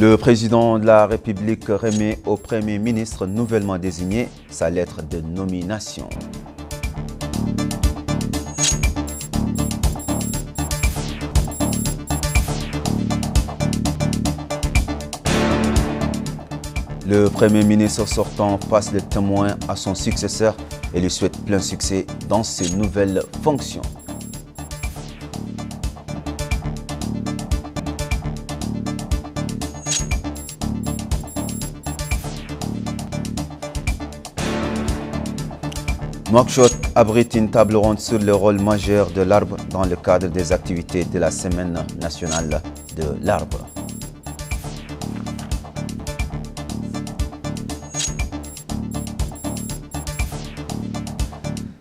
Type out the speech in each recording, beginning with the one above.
Le président de la République remet au Premier ministre nouvellement désigné sa lettre de nomination. Le Premier ministre sortant passe le témoin à son successeur et lui souhaite plein succès dans ses nouvelles fonctions. Nouakchott abrite une table ronde sur le rôle majeur de l'arbre dans le cadre des activités de la Semaine nationale de l'arbre.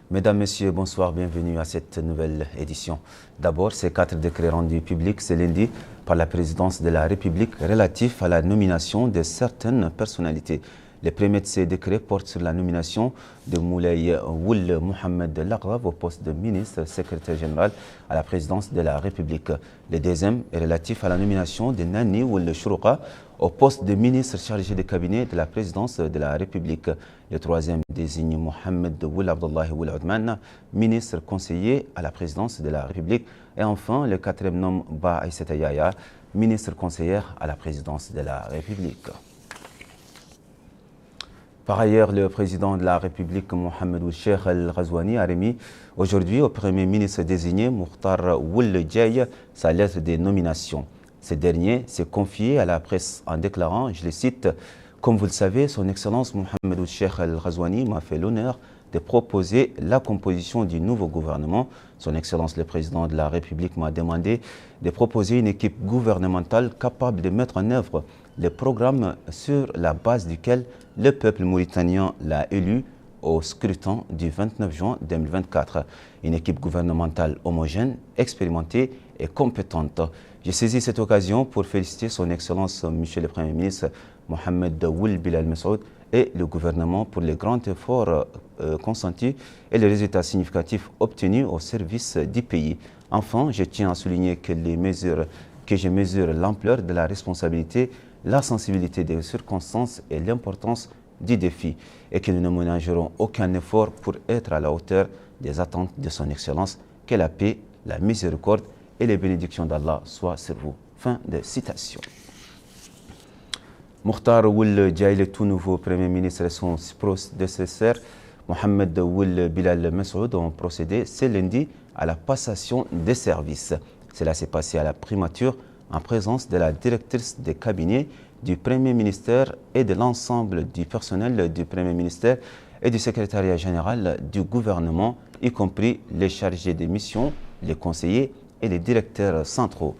Mesdames, Messieurs, bonsoir, bienvenue à cette nouvelle édition. D'abord, ces 4 décrets rendus publics ce lundi par la présidence de la République relatifs à la nomination de certaines personnalités. Le premier de ces décrets porte sur la nomination de Moulay Ould Mohamed Lagrave au poste de ministre secrétaire général à la présidence de la République. Le deuxième est relatif à la nomination de Nani Ould Chourouqa au poste de ministre chargé de cabinet de la présidence de la République. Le troisième désigne Mohamed Ould Abdullahi Ould Oudman, ministre conseiller à la présidence de la République. Et enfin, le quatrième nomme Ba Aïssata Yahya, ministre conseillère à la présidence de la République. Par ailleurs, le président de la République, Mohamed Ould Cheikh Al Ghazouani, a remis aujourd'hui au Premier ministre désigné, Mokhtar Ould Diaye, sa lettre de nomination. Ce dernier s'est confié à la presse en déclarant, je le cite, « Comme vous le savez, son Excellence Mohamed Ould Cheikh Al Ghazouani m'a fait l'honneur de proposer la composition du nouveau gouvernement. Son Excellence le Président de la République m'a demandé de proposer une équipe gouvernementale capable de mettre en œuvre le programme sur la base duquel le peuple mauritanien l'a élu au scrutin du 29 juin 2024. Une équipe gouvernementale homogène, expérimentée et compétente. J'ai saisi cette occasion pour féliciter son Excellence, Monsieur le Premier ministre Mohamed Ould Bilal Messoud et le gouvernement pour les grands efforts consentis et les résultats significatifs obtenus au service du pays. Enfin, je tiens à souligner que je mesure l'ampleur de la responsabilité, la sensibilité des circonstances et l'importance du défi et que nous ne ménagerons aucun effort pour être à la hauteur des attentes de son Excellence. Que la paix, la miséricorde et les bénédictions d'Allah soient sur vous. Fin de citation. Mokhtar Ould Diaye, le tout nouveau Premier ministre et son prédécesseur, Mohamed Ould Bilal Messoud, ont procédé ce lundi à la passation des services. Cela s'est passé à la primature en présence de la directrice de cabinet du Premier ministère et de l'ensemble du personnel du Premier ministère et du secrétariat général du gouvernement, y compris les chargés de mission, les conseillers et les directeurs centraux.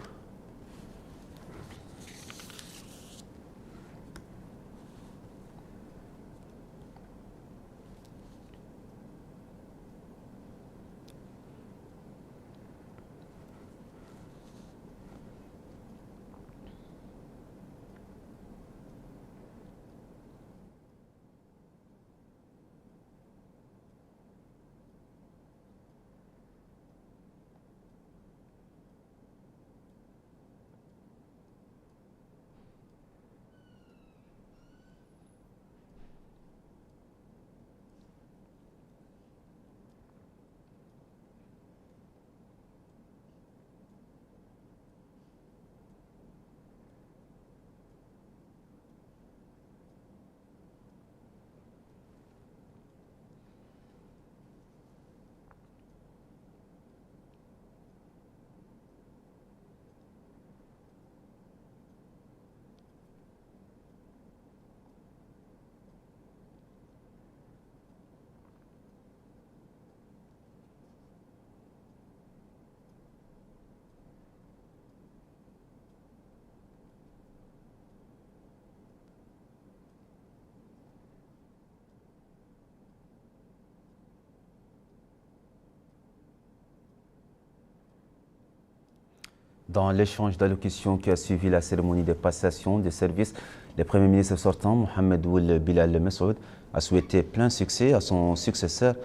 Dans l'échange d'allocutions qui a suivi la cérémonie de passation de services, le Premier ministre sortant, Mohamed Ould Bilal Messoud, a souhaité plein succès à son successeur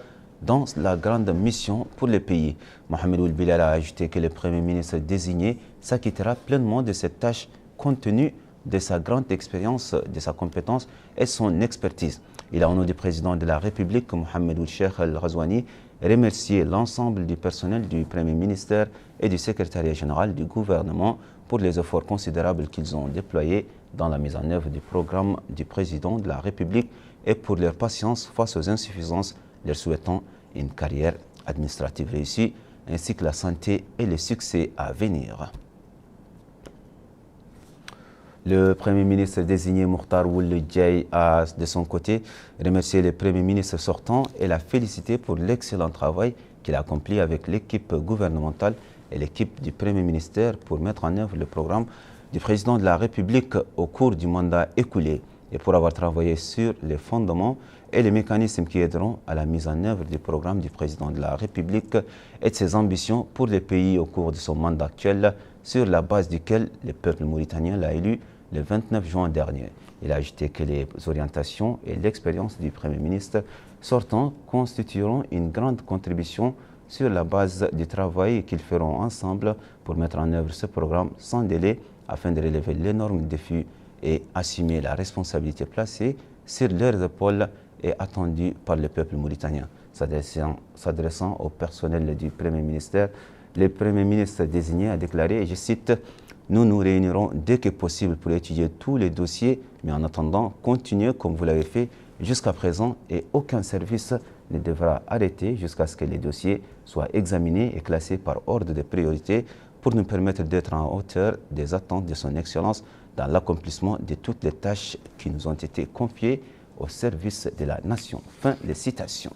dans la grande mission pour le pays. Mohamed Ould Bilal a ajouté que le Premier ministre désigné s'acquittera pleinement de cette tâche compte tenu de sa grande expérience, de sa compétence et son expertise. Il a, au nom du président de la République, Mohamed Ould Cheikh Al Ghazouani, remercié l'ensemble du personnel du Premier ministère et du secrétariat général du gouvernement pour les efforts considérables qu'ils ont déployés dans la mise en œuvre du programme du président de la République et pour leur patience face aux insuffisances, leur souhaitant une carrière administrative réussie, ainsi que la santé et le succès à venir. Le Premier ministre désigné Mokhtar Ould Diaye a, de son côté, remercié le Premier ministre sortant et l'a félicité pour l'excellent travail qu'il a accompli avec l'équipe gouvernementale et l'équipe du Premier ministère pour mettre en œuvre le programme du président de la République au cours du mandat écoulé et pour avoir travaillé sur les fondements et les mécanismes qui aideront à la mise en œuvre du programme du président de la République et de ses ambitions pour les pays au cours de son mandat actuel, sur la base duquel le peuple mauritanien l'a élu le 29 juin dernier. Il a ajouté que les orientations et l'expérience du Premier ministre sortant constitueront une grande contribution sur la base du travail qu'ils feront ensemble pour mettre en œuvre ce programme sans délai afin de relever l'énorme défi et assumer la responsabilité placée sur leurs épaules et attendue par le peuple mauritanien. S'adressant au personnel du Premier ministère, le Premier ministre désigné a déclaré, et je cite, « Nous nous réunirons dès que possible pour étudier tous les dossiers, mais en attendant, continuez comme vous l'avez fait jusqu'à présent et aucun service ne devra arrêter jusqu'à ce que les dossiers soient examinés et classés par ordre de priorité pour nous permettre d'être en hauteur des attentes de son Excellence dans l'accomplissement de toutes les tâches qui nous ont été confiées au service de la nation. » Fin de citation.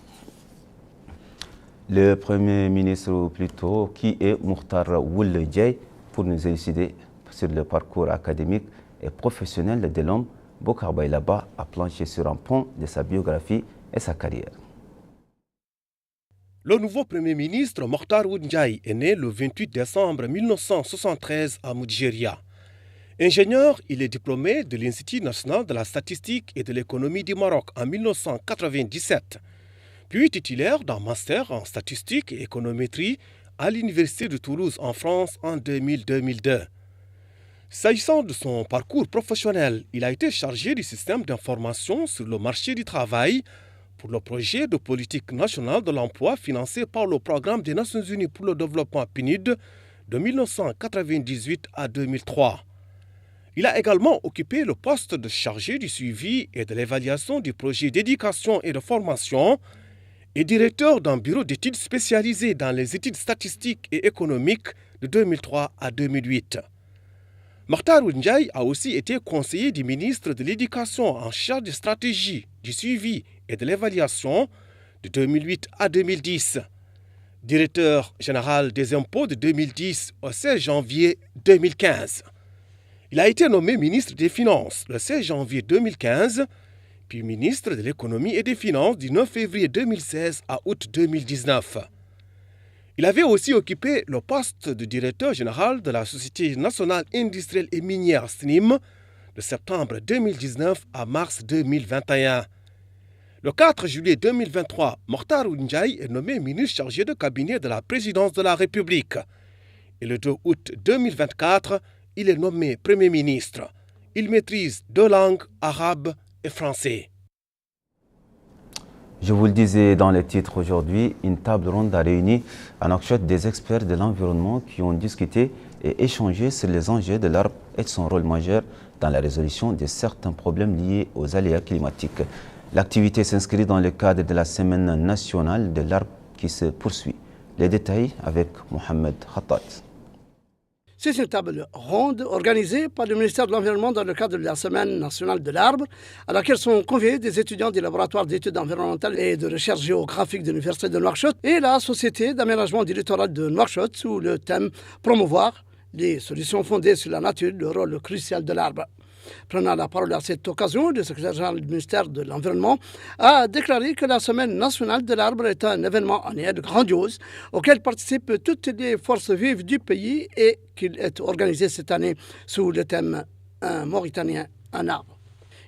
Le Premier ministre, ou plutôt, qui est Mokhtar Ould Diaye, pour nous élucider sur le parcours académique et professionnel de l'homme, Bokar Baylaba a planché sur un pont de sa biographie et sa carrière. Le nouveau Premier ministre Mokhtar Ould Diaye est né le 28 décembre 1973 à Moudjéria. Ingénieur, il est diplômé de l'Institut national de la statistique et de l'économie du Maroc en 1997, puis titulaire d'un master en statistique et économétrie à l'Université de Toulouse en France en 2000-2002. S'agissant de son parcours professionnel, il a été chargé du système d'information sur le marché du travail pour le projet de politique nationale de l'emploi financé par le Programme des Nations Unies pour le développement PNUD de 1998 à 2003. Il a également occupé le poste de chargé du suivi et de l'évaluation du projet d'éducation et de formation et directeur d'un bureau d'études spécialisé dans les études statistiques et économiques de 2003 à 2008. Mokhtar Ould Diaye a aussi été conseiller du ministre de l'Éducation en charge des stratégies, du suivi et de l'évaluation de 2008 à 2010, directeur général des impôts de 2010 au 16 janvier 2015. Il a été nommé ministre des Finances le 16 janvier 2015, puis ministre de l'Économie et des Finances du 9 février 2016 à août 2019. Il avait aussi occupé le poste de directeur général de la Société nationale industrielle et minière SNIM de septembre 2019 à mars 2021. Le 4 juillet 2023, Mokhtar Ould Diaye est nommé ministre chargé de cabinet de la présidence de la République. Et le 2 août 2024, il est nommé Premier ministre. Il maîtrise 2 langues, arabe et français. Je vous le disais dans les titres aujourd'hui, une table ronde a réuni à Nouakchott des experts de l'environnement qui ont discuté et échangé sur les enjeux de l'arbre et de son rôle majeur dans la résolution de certains problèmes liés aux aléas climatiques. L'activité s'inscrit dans le cadre de la Semaine nationale de l'arbre qui se poursuit. Les détails avec Mohamed Khattat. C'est une table ronde organisée par le ministère de l'Environnement dans le cadre de la Semaine nationale de l'arbre, à laquelle sont conviés des étudiants du laboratoire d'études environnementales et de recherche géographique de l'Université de Nouakchott et la Société d'aménagement du littoral de Nouakchott sous le thème « Promouvoir les solutions fondées sur la nature, le rôle crucial de l'arbre ». Prenant la parole à cette occasion, le secrétaire général du ministère de l'Environnement a déclaré que la Semaine nationale de l'arbre est un événement annuel grandiose auquel participent toutes les forces vives du pays et qu'il est organisé cette année sous le thème « Un Mauritanien, un arbre ».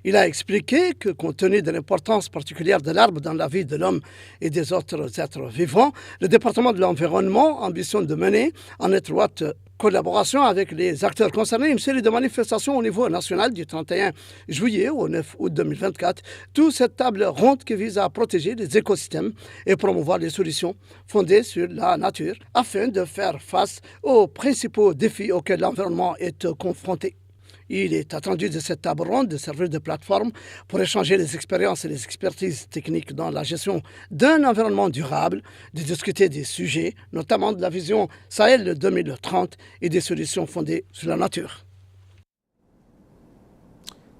Il a expliqué que, compte tenu de l'importance particulière de l'arbre dans la vie de l'homme et des autres êtres vivants, le département de l'environnement ambitionne de mener, en étroite collaboration avec les acteurs concernés, une série de manifestations au niveau national du 31 juillet au 9 août 2024. Toute cette table ronde qui vise à protéger les écosystèmes et promouvoir des solutions fondées sur la nature afin de faire face aux principaux défis auxquels l'environnement est confronté. Il est attendu de cette table ronde de servir de plateforme pour échanger les expériences et les expertises techniques dans la gestion d'un environnement durable, de discuter des sujets, notamment de la vision Sahel 2030 et des solutions fondées sur la nature.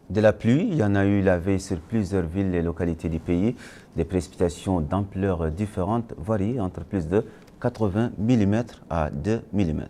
De la pluie, il y en a eu la veille sur plusieurs villes et localités du pays. Des précipitations d'ampleur différente varient entre plus de 80 mm à 2 mm.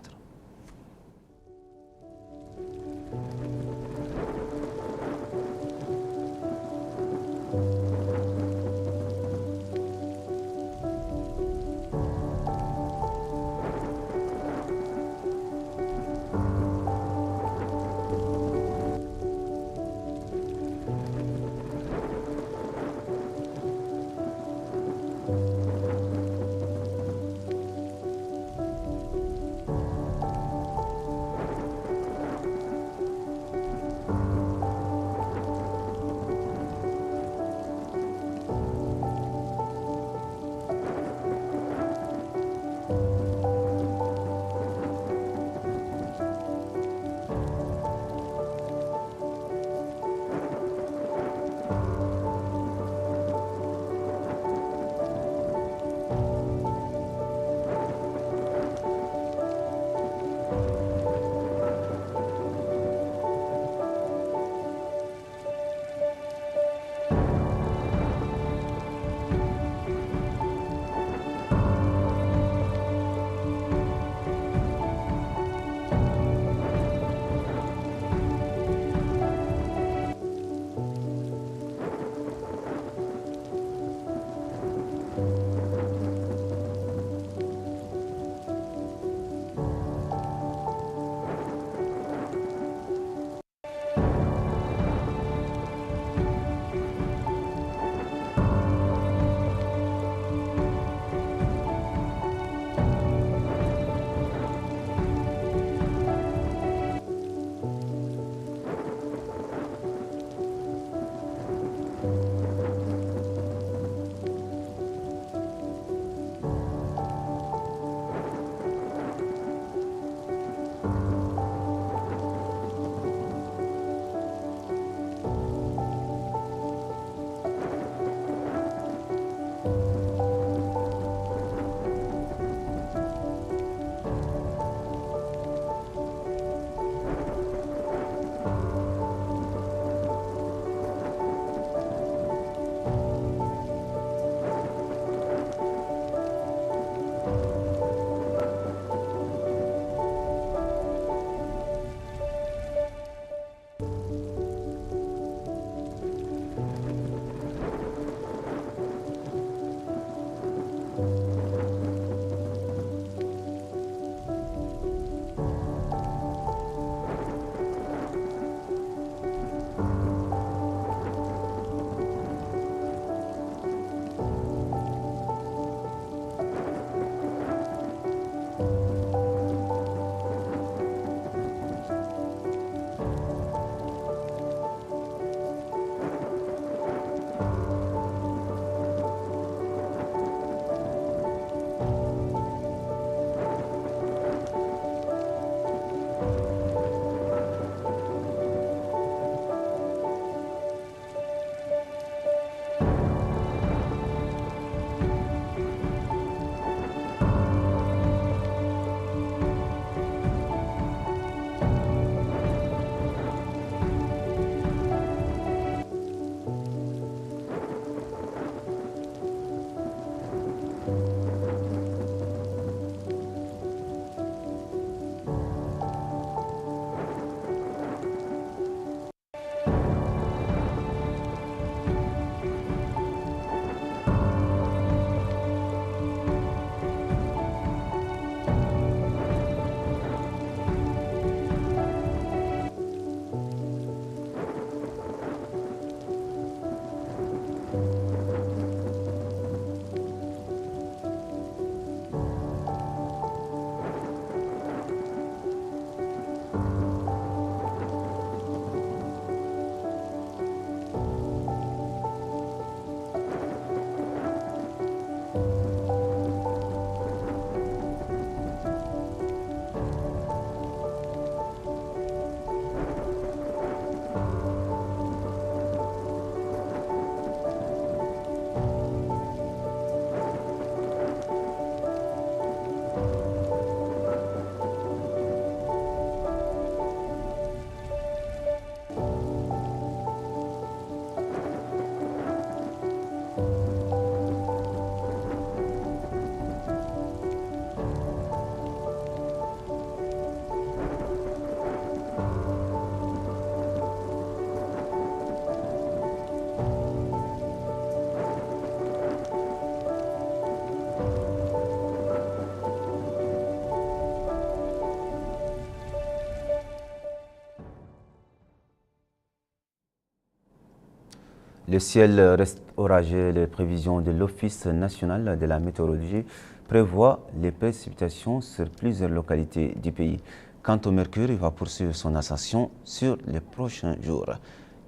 Le ciel reste orageux. Les prévisions de l'Office national de la météorologie prévoient les précipitations sur plusieurs localités du pays. Quant au mercure, il va poursuivre son ascension sur les prochains jours.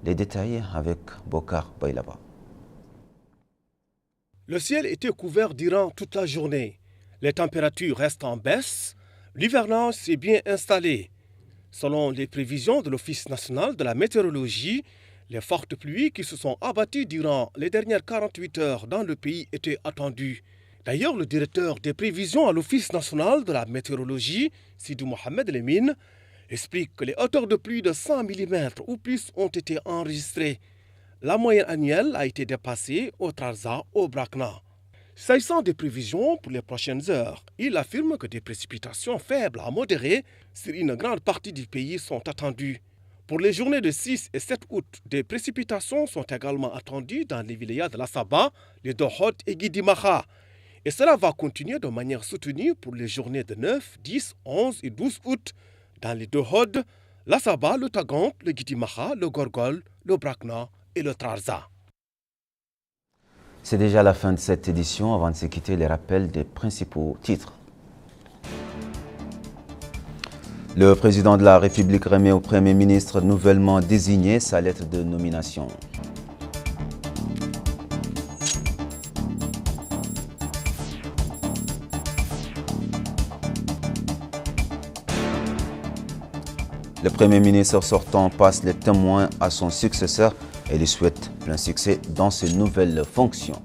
Les détails avec Bokar Bailaba. Le ciel était couvert durant toute la journée. Les températures restent en baisse. L'hivernage s'est bien installé. Selon les prévisions de l'Office national de la météorologie, les fortes pluies qui se sont abattues durant les dernières 48 heures dans le pays étaient attendues. D'ailleurs, le directeur des prévisions à l'Office national de la météorologie, Sidou Mohamed Lemine, explique que les hauteurs de pluie de 100 mm ou plus ont été enregistrées. La moyenne annuelle a été dépassée au Trarza, au Brakna. S'agissant des prévisions pour les prochaines heures, il affirme que des précipitations faibles à modérées sur une grande partie du pays sont attendues. Pour les journées de 6 et 7 août, des précipitations sont également attendues dans les wilayas de Lassaba, les Dohod et Guidimaha. Et cela va continuer de manière soutenue pour les journées de 9, 10, 11 et 12 août dans les Dohod, Lassaba, le Tagant, le Guidimaha, le Gorgol, le Brakna et le Trarza. C'est déjà la fin de cette édition. Avant de se quitter, les rappels des principaux titres. Le président de la République remet au Premier ministre nouvellement désigné sa lettre de nomination. Le Premier ministre sortant passe les témoins à son successeur et lui souhaite plein succès dans ses nouvelles fonctions.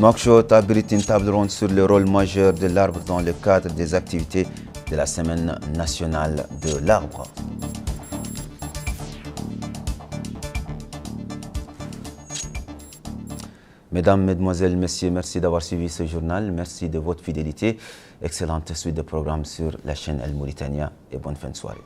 Nouakchott abrite une table ronde sur le rôle majeur de l'arbre dans le cadre des activités de la Semaine nationale de l'arbre. Mesdames, Mesdemoiselles, Messieurs, merci d'avoir suivi ce journal. Merci de votre fidélité. Excellente suite de programmes sur la chaîne El Mauritania et bonne fin de soirée.